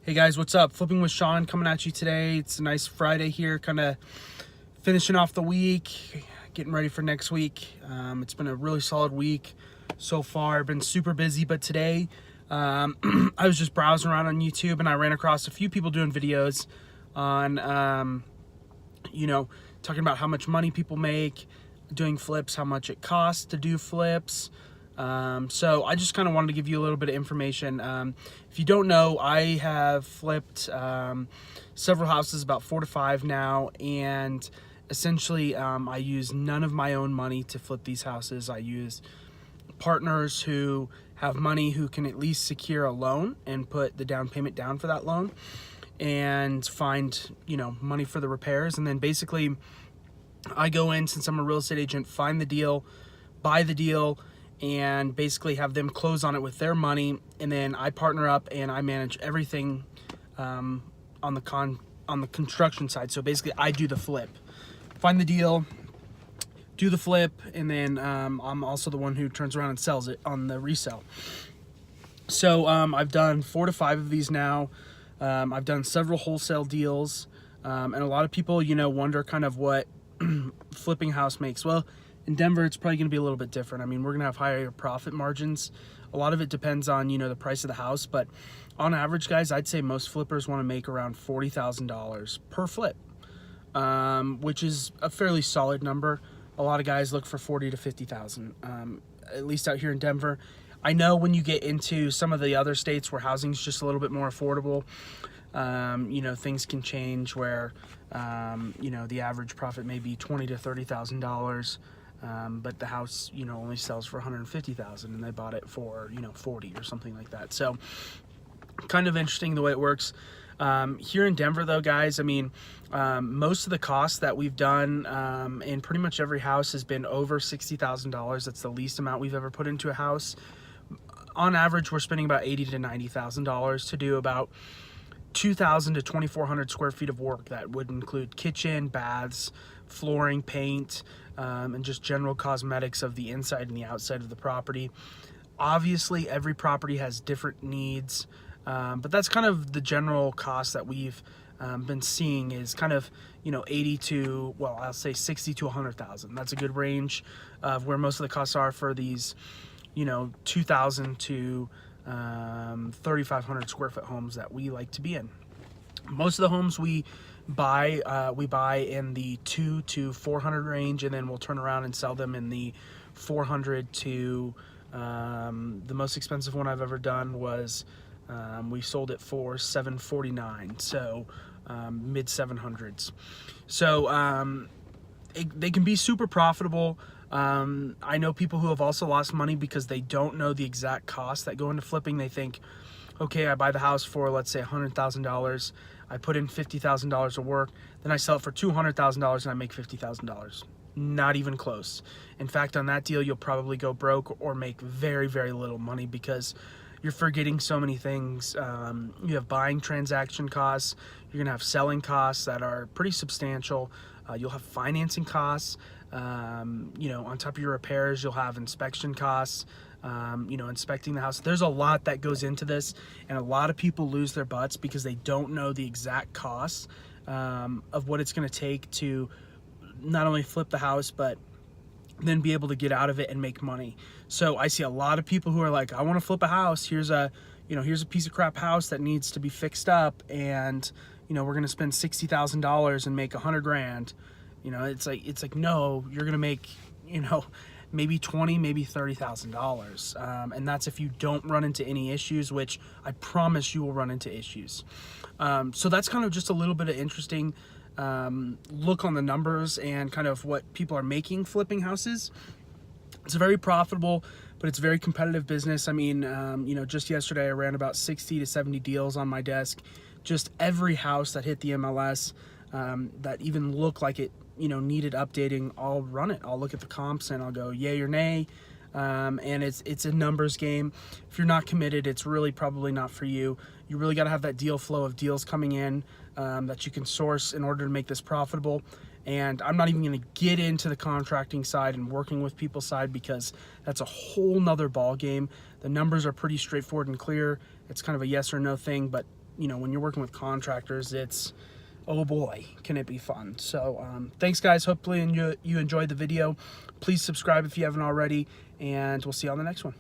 Hey guys, what's up? Flipping with Sean coming at you today. It's a nice Friday here, kind of finishing off the week, getting ready for next week. It's been a really solid week so far. Been super busy, but today I was just browsing around on YouTube and I ran across a few people doing videos on, talking about how much money people make doing flips, how much it costs to do flips. So I just kind of wanted to give you a little bit of information. If you don't know, I have flipped several houses, about 4 to 5 now, and essentially I use none of my own money to flip these houses. I use partners who have money who can at least secure a loan and put the down payment down for that loan and find, money for the repairs. And then basically I go in, since I'm a real estate agent, find the deal, buy the deal, and basically have them close on it with their money, and then I partner up and I manage everything on the construction side. So basically I do the flip, find the deal, do the flip, and then I'm also the one who turns around and sells it on the resale. So I've done 4 to 5 of these now. I've done several wholesale deals, and a lot of people wonder kind of what flipping house makes. Well, in Denver, it's probably going to be a little bit different. I mean, we're going to have higher profit margins. A lot of it depends on, the price of the house. But on average, guys, I'd say most flippers want to make around $40,000 per flip, which is a fairly solid number. A lot of guys look for 40 to 50,000, at least out here in Denver. I know when you get into some of the other states where housing's just a little bit more affordable, things can change where, the average profit may be $20,000 to $30,000. But the house, only sells for $150,000 and they bought it for, 40 or something like that. So kind of interesting the way it works. Here in Denver though, guys, I mean, most of the costs that we've done, in pretty much every house has been over $60,000. That's the least amount we've ever put into a house. On average, we're spending about $80,000 to $90,000 to do about 2,000 to 2,400 square feet of work. That would include kitchen, baths, flooring, paint, and just general cosmetics of the inside and the outside of the property. Obviously, every property has different needs, but that's kind of the general cost that we've been seeing is kind of 80 to, well, I'll say 60 to 100,000. That's a good range of where most of the costs are for these 2,000 to 3,500 square foot homes that we like to be in. Most of the homes we buy in the 2 to 400 range, and then we'll turn around and sell them in the 400 to the most expensive one I've ever done was we sold it for $749, so mid 700s. So they can be super profitable. I know people who have also lost money because they don't know the exact costs that go into flipping. They think, okay, I buy the house for, let's say, $100,000. I put in $50,000 of work, then I sell it for $200,000 and I make $50,000. Not even close. In fact, on that deal, you'll probably go broke or make very, very little money because you're forgetting so many things. You have buying transaction costs. You're going to have selling costs that are pretty substantial. You'll have financing costs. On top of your repairs, you'll have inspection costs. Inspecting the house. There's a lot that goes into this, and a lot of people lose their butts because they don't know the exact costs of what it's going to take to not only flip the house, but then be able to get out of it and make money. So I see a lot of people who are like, I want to flip a house. Here's a piece of crap house that needs to be fixed up, and we're going to spend $60,000 and make $100,000. It's like, no, you're going to make, maybe $20,000, maybe $30,000. And that's if you don't run into any issues, which I promise you will run into issues. So that's kind of just a little bit of interesting look on the numbers and kind of what people are making flipping houses. It's very profitable, but it's a very competitive business. I mean, just yesterday I ran about 60 to 70 deals on my desk. Just every house that hit the MLS that even looked like it needed updating, I'll run it. I'll look at the comps and I'll go yay or nay. And it's a numbers game. If you're not committed, it's really probably not for you. You really got to have that deal flow of deals coming in that you can source in order to make this profitable. And I'm not even going to get into the contracting side and working with people's side because that's a whole nother ball game. The numbers are pretty straightforward and clear. It's kind of a yes or no thing, but you know, when you're working with contractors, it's, oh boy, can it be fun. So thanks guys, hopefully you enjoyed the video. Please subscribe if you haven't already, and we'll see you on the next one.